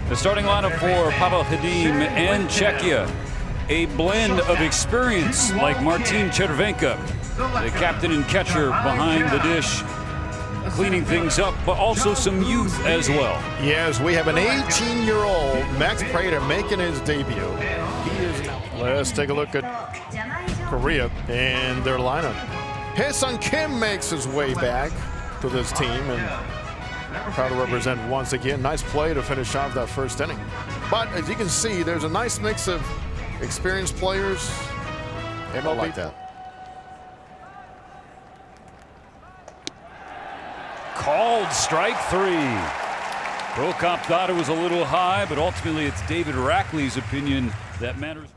The starting lineup for Pavel Hadim and Czechia, a blend of experience like Martin Červenka, the captain and catcher behind the dish, cleaning things up, but also some youth as well. Yes, we have an 18-year-old Max Prater making his debut. Let's take a look at Korea and their lineup. Hae-sung Kim makes his way back to this team and proud to represent once again. Nice play to finish off that first inning. But as you can see, there's a nice mix of experienced players. I like that. Called strike three. Prokop thought it was a little high, but ultimately it's David Rackley's opinion that matters.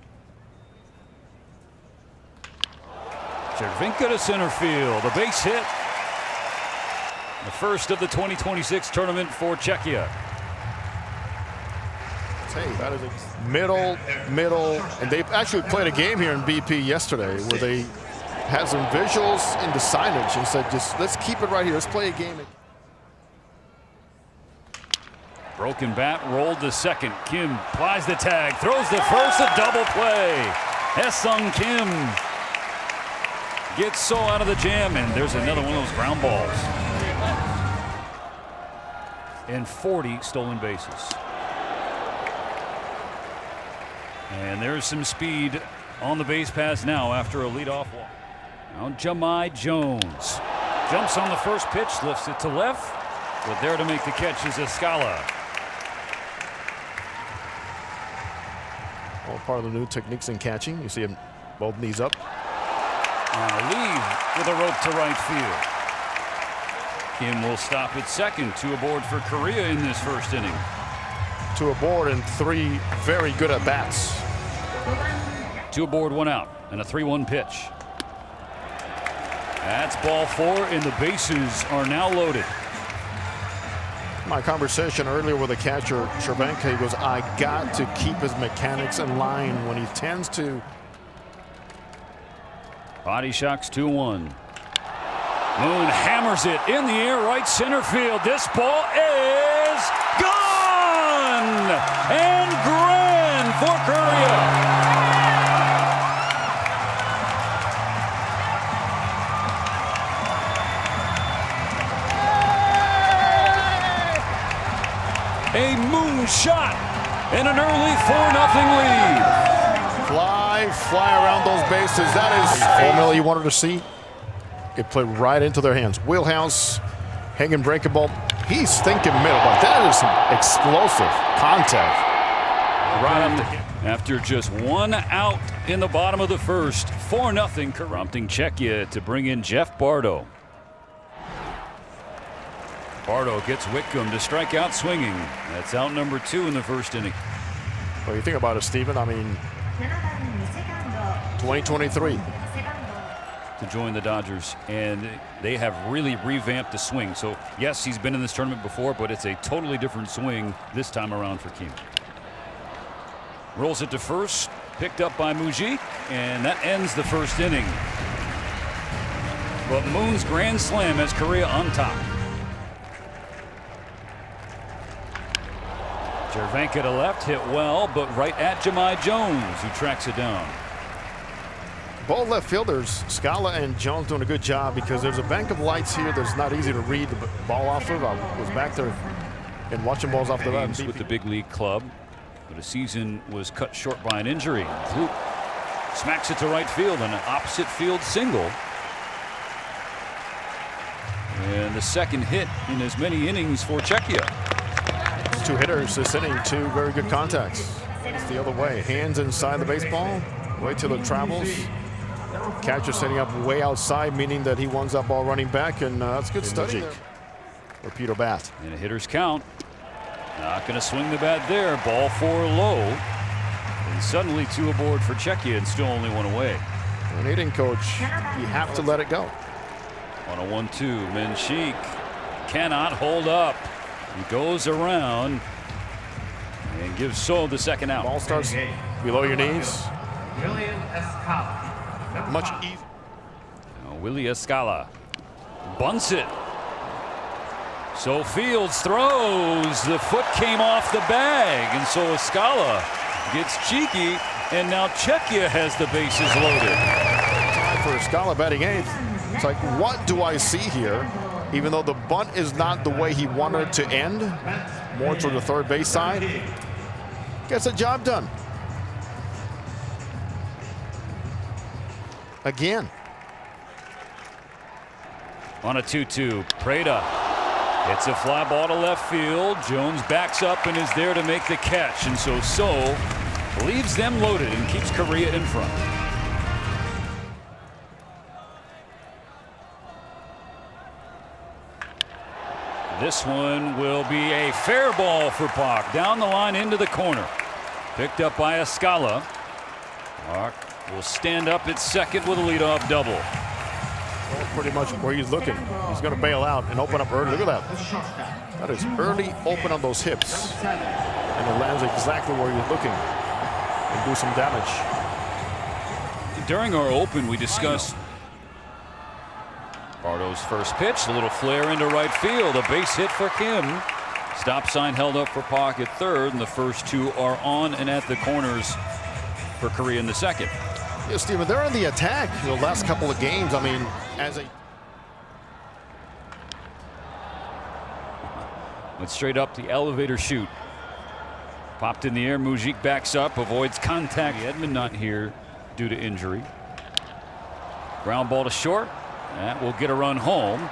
Červenka to center field, a base hit. The first of the 2026 tournament for Czechia. Hey, that is a middle, and they actually played a game here in BP yesterday where they had some visuals in the signage and said, just let's keep it right here. Let's play a game. Broken bat, rolled to second. Kim plies the tag, throws the first, a double play. Hae-sung Kim gets so out of the jam, and there's another one of those ground balls. And 40 stolen bases. And there's some speed on the base pass now after a leadoff walk. Now Jahmai Jones jumps on the first pitch, lifts it to left, but there to make the catch is Escala. All part of the new techniques in catching. You see him both knees up. Now Lee with a rope to right field. Kim will stop at second. 2 aboard for Korea in this first inning. 2 aboard and 3 very good at bats. 2 aboard, 1 out, and a 3-1 pitch. That's ball 4, and the bases are now loaded. My conversation earlier with the catcher, Červenka, he goes, I got to keep his mechanics in line when he tends to. Body shocks 2-1. Moon hammers it in the air, right center field. This ball is gone! And grand for Korea. A moonshot and an early 4-0 lead. Fly around those bases. That is the formula you wanted to see. It played right into their hands. Wheelhouse, hanging breaking ball. He's thinking middle, but that is some explosive contact. Right up the after just 1 out in the bottom of the first, 4-0, prompting Czechia to bring in Jeff Bardo. Bardo gets Whitcomb to strike out swinging. That's out number 2 in the first inning. Well, you think about it, Steven. I mean, 2023. To join the Dodgers, and they have really revamped the swing. So yes, he's been in this tournament before, but it's a totally different swing this time around for Kim. Rolls it to first, picked up by Mujik, and that ends the first inning. But Moon's grand slam has Korea on top. Červenka to left, hit well, but right at Jahmai Jones, who tracks it down. Both left fielders, Scala and Jones, doing a good job because there's a bank of lights here that's not easy to read the ball off of. I was back there and watching balls off the bat. With the big league club, but the season was cut short by an injury. Kloop smacks it to right field, an opposite field single. And the second hit in as many innings for Czechia. 2 hitters this inning, 2 very good contacts. It's the other way, hands inside the baseball, wait till it travels. Catcher setting up way outside, meaning that he wants that ball running back, and that's good study. Repeat bat. And a hitter's count. Not going to swing the bat there. Ball 4 low. And suddenly 2 aboard for Czechia and still only 1 away. An hitting coach, you have to let it go. On a 1-2, Menchik cannot hold up. He goes around and gives So the second out. Ball starts below your knees. Much easier. Willie Escala bunts it. So Fields throws. The foot came off the bag, and so Escala gets cheeky, and now Czechia has the bases loaded. Time for Escala batting eighth. It's like, what do I see here? Even though the bunt is not the way he wanted it to end, more toward the third base side, gets the job done. Again. On a 2-2, Preda hits a fly ball to left field. Jones backs up and is there to make the catch, and so leaves them loaded and keeps Correa in front. This one will be a fair ball for Park. Down the line into the corner. Picked up by Escala. Park will stand up at second with a leadoff double. Well, pretty much where he's looking. He's going to bail out and open up early. Look at that. That is early open on those hips. And it lands exactly where he's looking and do some damage. During our open, we discussed Bardo's first pitch, a little flare into right field, a base hit for Kim. Stop sign held up for Park at third, and the first two are on and at the corners for Correa in the second. Yeah, Steven, they're on the attack the last couple of games. I mean, went straight up the elevator chute. Popped in the air. Mujic backs up, avoids contact. Edman not here due to injury. Ground ball to short. That will get a run home.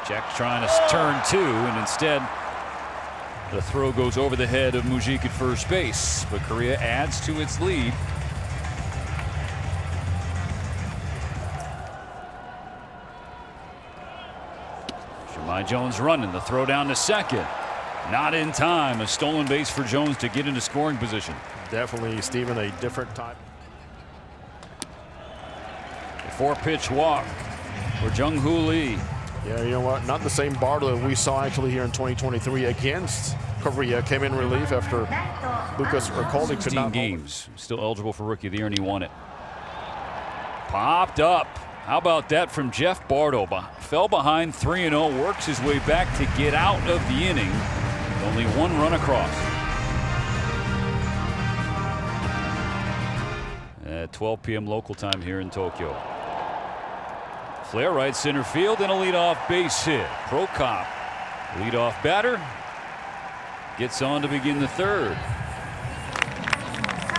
Jack trying to turn two, and instead the throw goes over the head of Mujic at first base. But Correa adds to its lead. Shimai Jones running. The throw down to second. Not in time. A stolen base for Jones to get into scoring position. definitely, Steven, a different type. A 4-pitch walk for Jung-Hoo Lee. Yeah, you know what? Not the same Bardo that we saw actually here in 2023 against Correa. Came in relief after Lucas Urcalde could not. 16 games. Still eligible for Rookie of the Year, and he won it. Popped up. How about that from Jeff Bardo? Fell behind 3-0, works his way back to get out of the inning. Only one run across. At 12 p.m. local time here in Tokyo. Flare right center field and a leadoff base hit. Prokop, leadoff batter, gets on to begin the third. A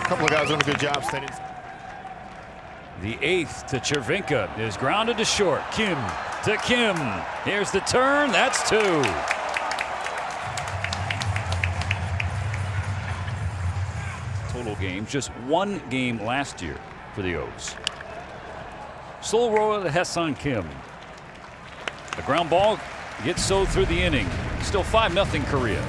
couple of guys doing a good job standing. The 8th to Chervinka is grounded to short. Kim to Kim. Here's the turn. That's 2. Total games, just 1 game last year for the O's. Slow roller to Hae-Sung Kim. The ground ball gets so through the inning. Still 5-0 Korea.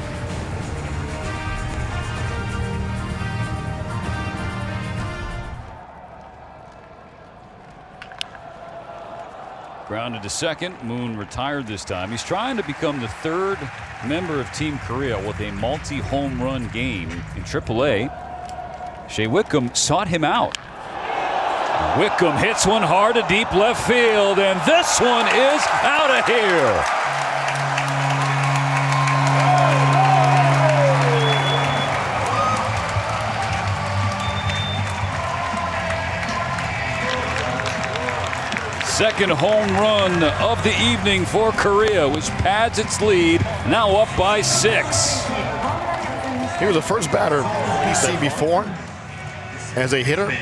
Grounded to second. Moon retired this time. He's trying to become the 3rd member of Team Korea with a multi-home run game in AAA. Shea Wickham sought him out. Wickham hits one hard to deep left field, and this one is out of here. Second home run of the evening for Korea, which pads its lead, now up by 6. He was the first batter we've seen before as a hitter.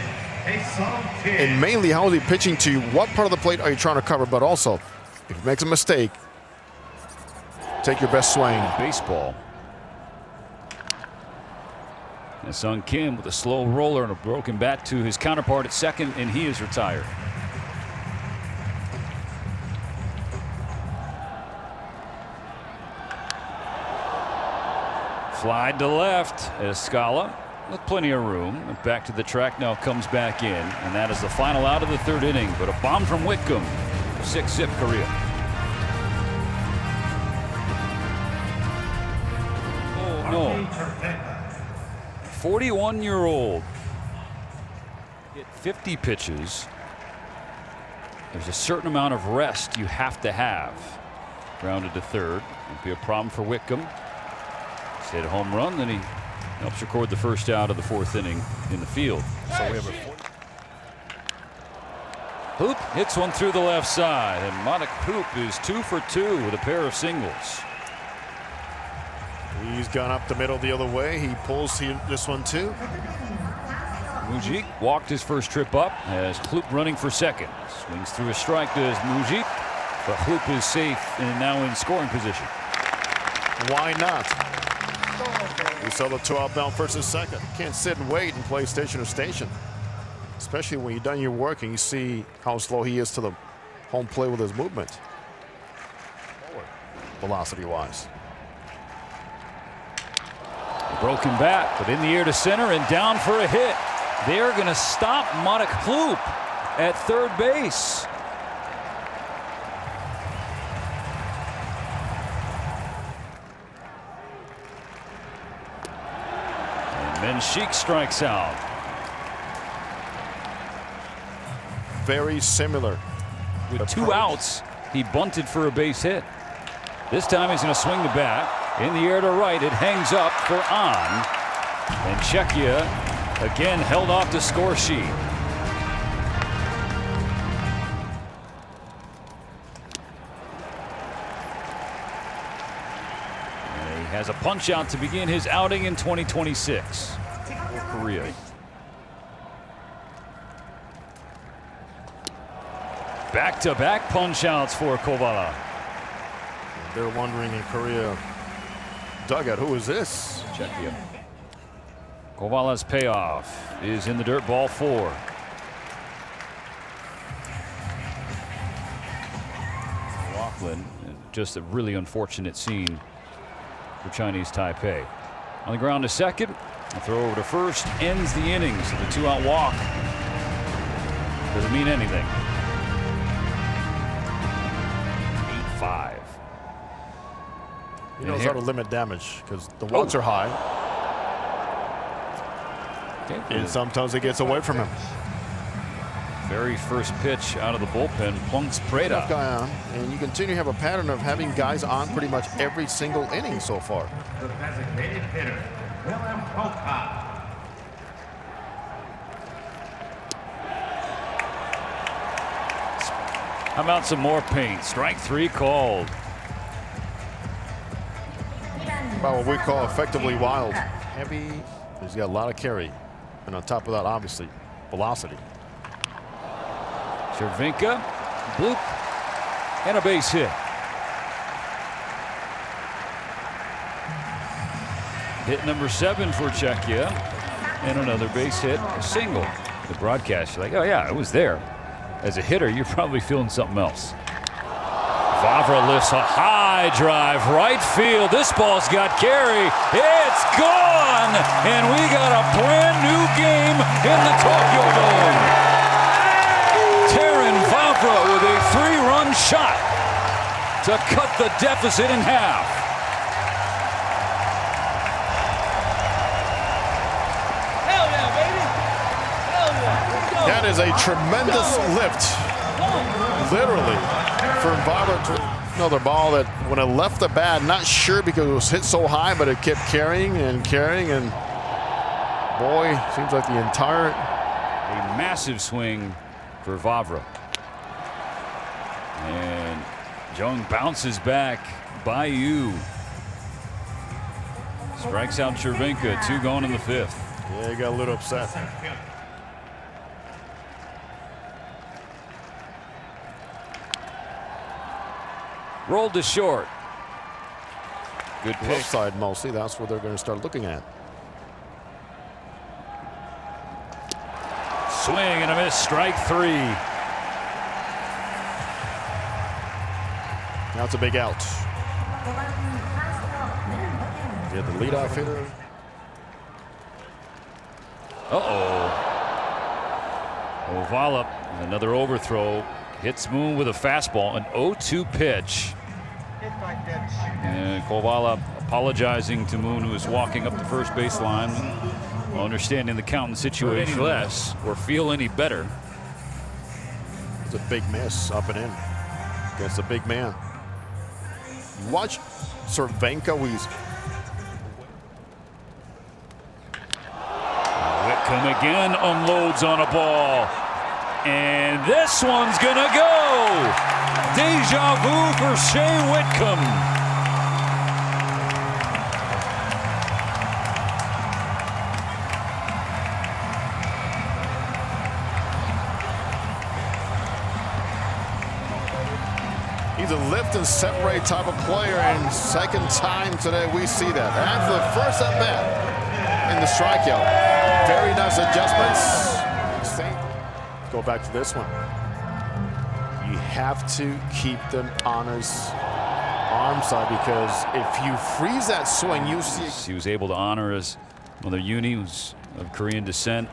And mainly, how is he pitching to you? What part of the plate are you trying to cover? But also, if he makes a mistake, take your best swing. Baseball. Hae-Sung Kim with a slow roller and a broken bat to his counterpart at second, and he is retired. Flied to left. Escala with plenty of room. Back to the track now, comes back in, and that is the final out of the 3rd inning. But a bomb from Wickham. 6-zip Korea. Oh no. 41-year-old. Hit 50 pitches. There's a certain amount of rest you have to have. Grounded to third. Won't be a problem for Whitcomb. He's hit a home run, then he helps record the first out of the 4th inning in the field. So we have a Hoop hits one through the left side, and Monik Hoop is 2 for 2 with a pair of singles. He's gone up the middle the other way. He pulls this one too. Mujik walked his first trip up as Kloop running for second. Swings through a strike to Mujik, but Kloop is safe and now in scoring position. Why not? We saw the 2 outbound first and second. Can't sit and wait and play station to station. Especially when you've done your work and you see how slow he is to the home plate with his movement. Velocity-wise. Broken bat, but in the air to center and down for a hit. They're going to stop Monik Kloop at third base. And Menchik strikes out. Very similar. With 2 outs, he bunted for a base hit. This time he's going to swing the bat. In the air to right, it hangs up for on. And Czechia again held off the score sheet. And he has a punch out to begin his outing in 2026 for Korea. Back-to-back punch outs for Kovala. They're wondering in Korea dugout, who is this? Czechia. Kovala's payoff is in the dirt, ball 4. Laughlin, just a really unfortunate scene for Chinese Taipei. On the ground to second, a throw over to first ends the inning, so the 2-out walk doesn't mean anything. 8-5. He knows how to limit damage because the walks are high. Okay. And sometimes it gets away from him. Very first pitch out of the bullpen, Plunks Preda. Guy on, and you continue to have a pattern of having guys on pretty much every single inning so far. The designated hitter, Willem Popa. How about some more paint? Strike 3 called. About what we call effectively wild. Heavy. He's got a lot of carry. And on top of that, obviously, velocity. Cervinka, bloop, and a base hit. Hit number 7 for Czechia, and another base hit, a single. The broadcast, you're like, oh yeah, I was there. As a hitter, you're probably feeling something else. Vavra lifts a high drive, right field. This ball's got carry. It's gone, and we got a brand new game in the Tokyo Dome. Taran Vavra with a 3-run shot to cut the deficit in half. Hell yeah, baby! Hell yeah! That is a tremendous lift, literally, for Vavra to another ball that when it left the bat, not sure because it was hit so high, but it kept carrying and carrying, and boy, seems like the entire. A massive swing for Vavra. And Jung bounces back. Bayu strikes out Cervinka. 2 going in the 5th. Yeah, he got a little upset. Rolled to short. Good Left pick. side mostly. That's what they're going to start looking at. Swing and a miss. Strike 3. That's a big out. Yeah, the leadoff hitter. Ovala, another overthrow. Hits Moon with a fastball, an 0-2 pitch. And Kovala apologizing to Moon, who is walking up the first baseline, understanding the count and situation any less or feel any better. It's a big miss up and in against a big man. Watch Cervenka. Whitcomb again unloads on a ball. And this one's gonna go. Deja vu for Shea Whitcomb. He's a lift and separate type of player, and second time today we see that. After the first at bat in the strikeout, very nice adjustments. Go back to this one. You have to keep them on his arm side, because if you freeze that swing, you see. He was able to honor his mother Uni, who's of Korean descent,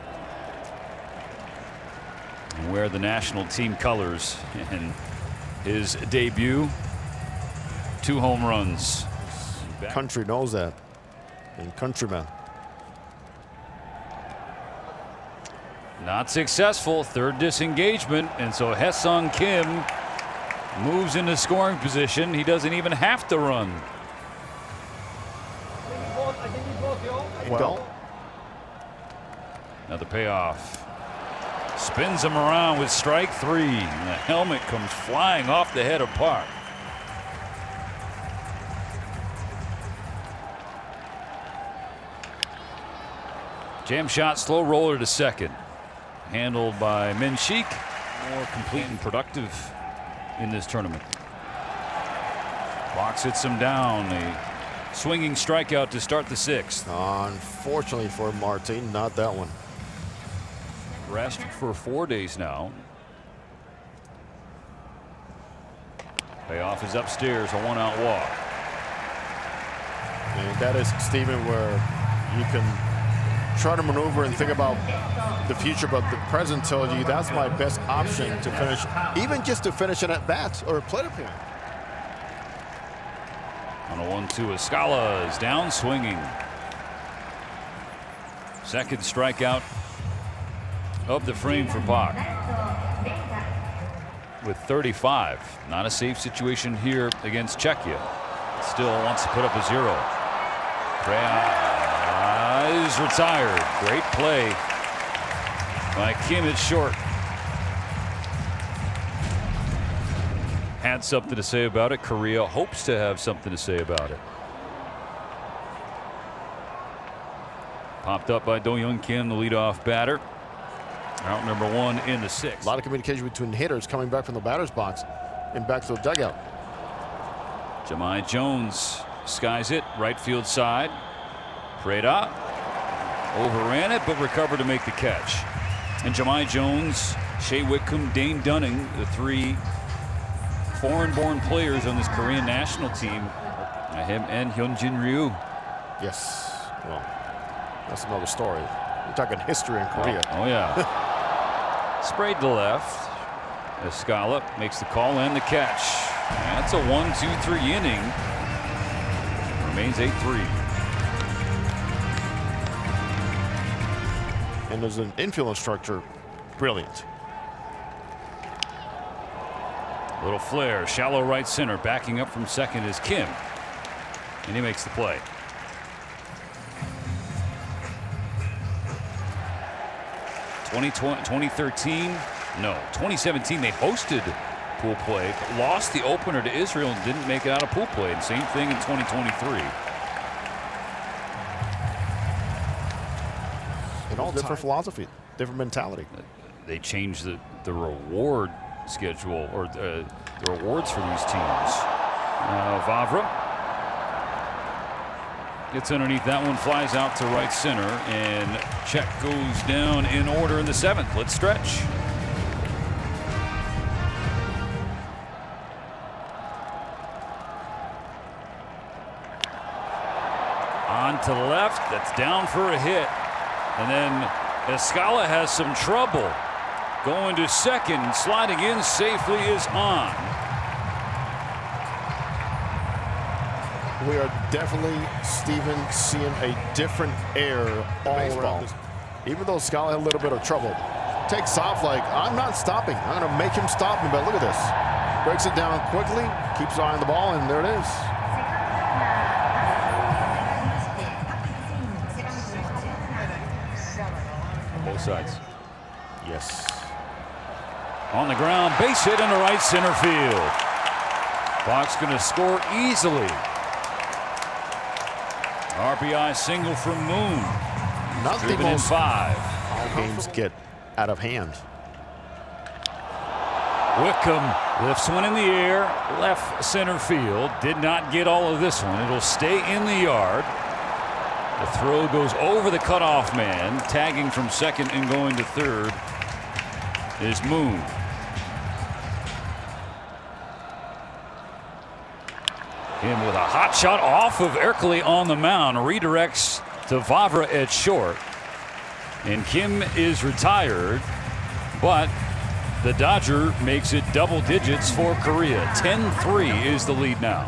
and wear the national team colors in his debut. 2 home runs. Country knows that, and countrymen. Not successful. 3rd disengagement, and so Haesung Kim moves into scoring position. He doesn't even have to run. Well, Another payoff. Spins him around with strike 3. And the helmet comes flying off the head of Park. Jam shot, slow roller to second. Handled by Min-Shik. More complete and productive in this tournament. Box hits him down. A swinging strikeout to start the 6th. unfortunately for Martin, not that one. Rest for 4 days now. Payoff is upstairs, a 1-out walk. And that is, Stephen, where you can try to maneuver and think about the future, but the present tells you that's my best option to finish, even just to finish an at-bat or a plate appearance. On a 1-2, Escala is down swinging. Second strikeout of the frame for Bach. With 35, not a safe situation here against Czechia. Still wants to put up a 0. Correa is retired. Great play by Kim at short. Had something to say about it. Correa hopes to have something to say about it. Popped up by Do-Young Kim, the leadoff batter. Out number 1 in the 6th. A lot of communication between hitters coming back from the batter's box and back to the dugout. Jahmai Jones skies it right field side. Preda overran it but recovered to make the catch. And Jahmai Jones, Shea Whitcomb, Dane Dunning, the 3 foreign-born players on this Korean national team. Him and Hyunjin Ryu. Yes, well, that's another story. We're talking history in Korea. Oh yeah. Sprayed to left. Escala makes the call and the catch. That's a 1-2-3 inning. Remains 8-3. And there's an infield instructor, brilliant. Little flare, shallow right center. Backing up from second is Kim. And he makes the play. In 2013, no, 2017 they hosted pool play, but lost the opener to Israel and didn't make it out of pool play. And same thing in 2023. And all different philosophy, different mentality. They changed the reward schedule, or the rewards for these teams. Vavra gets underneath that one, flies out to right center, and check goes down in order in the 7th. Let's stretch. On to the left, that's down for a hit. And then Escala has some trouble. Going to second, sliding in safely is on. We are definitely, Stephen, seeing a different air all around. Even though Scala had a little bit of trouble, takes off like, I'm not stopping. I'm going to make him stop me, but look at this. Breaks it down quickly, keeps eyeing the ball, and there it is. Both sides. Yes. On the ground, base hit into right center field. Fox going to score easily. RBI single from Moon. Nothing Driven in 5. How games get out of hand. Wickham lifts one in the air, left center field. Did not get all of this one. It'll stay in the yard. The throw goes over the cutoff man. Tagging from second and going to third is Moon. Him with a hot shot off of Ercole on the mound. Redirects to Vavra at short. And Kim is retired, but the Dodger makes it double digits for Korea. 10-3 is the lead now.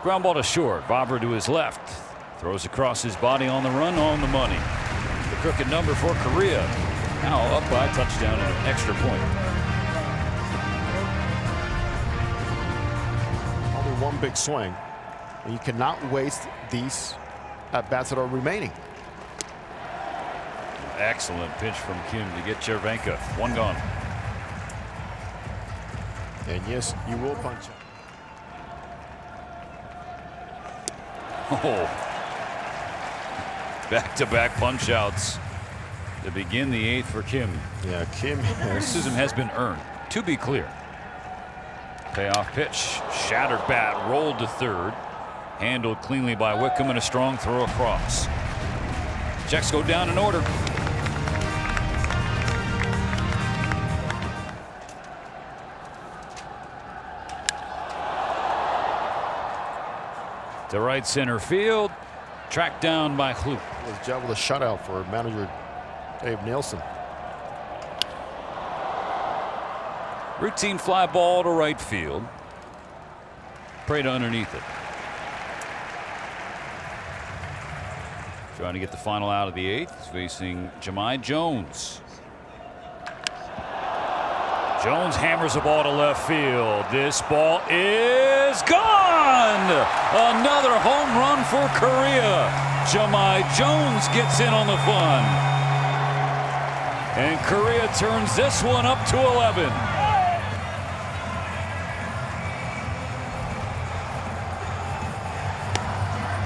Ground ball to short. Vavra to his left. Throws across his body on the run, on the money. The crooked number for Korea. Now up by a touchdown and an extra point. Only one big swing. And you cannot waste these at-bats that are remaining. Excellent pitch from Kim to get Chervenka. One gone. And yes, you will punch him. Oh. Back-to-back punch-outs to begin the 8th for Kim. Yeah, Kim Criticism has been earned, to be clear. Payoff pitch. Shattered bat. Rolled to third. Handled cleanly by Wickham and a strong throw across. Checks go down in order. To right center field. Tracked down by Kloop. was job with a shutout for manager Dave Nielsen. Routine fly ball to right field. Prada underneath it. Trying to get the final out of the 8th. He's facing Jahmai Jones. Jones hammers the ball to left field. This ball is gone! Another home run for Korea. Jahmai Jones gets in on the fun. And Korea turns this one up to 11.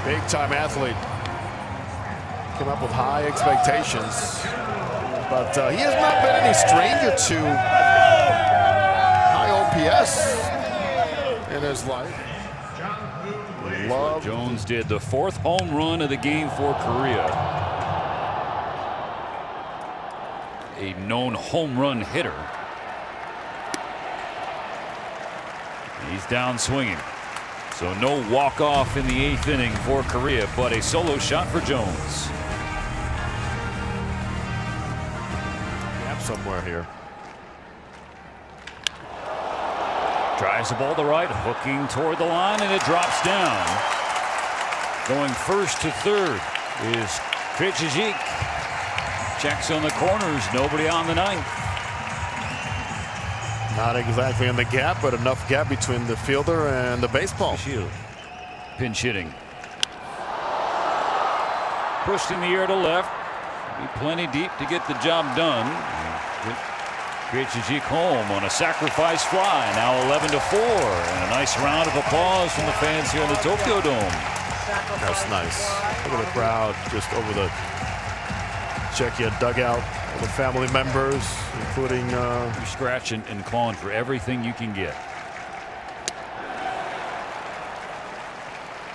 Big time athlete. Came up with high expectations. But he has not been any stranger to high OPS in his life. Love. Jones did the 4th home run of the game for Korea. A known home run hitter. He's down swinging. So no walk-off in the 8th inning for Korea, but a solo shot for Jones. Gap somewhere here. Drives the ball to right, hooking toward the line, and it drops down. Going first to third is Krejcik. Checks on the corners, nobody on the 9th. Not exactly in the gap, but enough gap between the fielder and the baseball. Pinch hitting. Pushed in the air to left. Be plenty deep to get the job done. Krejcik home on a sacrifice fly. Now 11-4. And a nice round of applause from the fans here in the Tokyo Dome. That's nice. Look at the crowd just over the Czechia dugout. The family members, including You're scratching and clawing for everything you can get.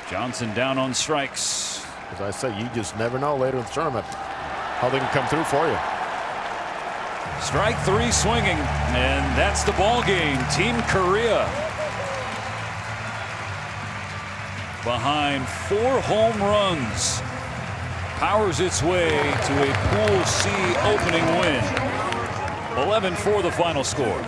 Johnson down on strikes. as I say, you just never know later in the tournament how they can come through for you. Strike 3 swinging, and that's the ball game. Team Korea behind 4 home runs powers its way to a Pool C opening win. 11-4 the final score.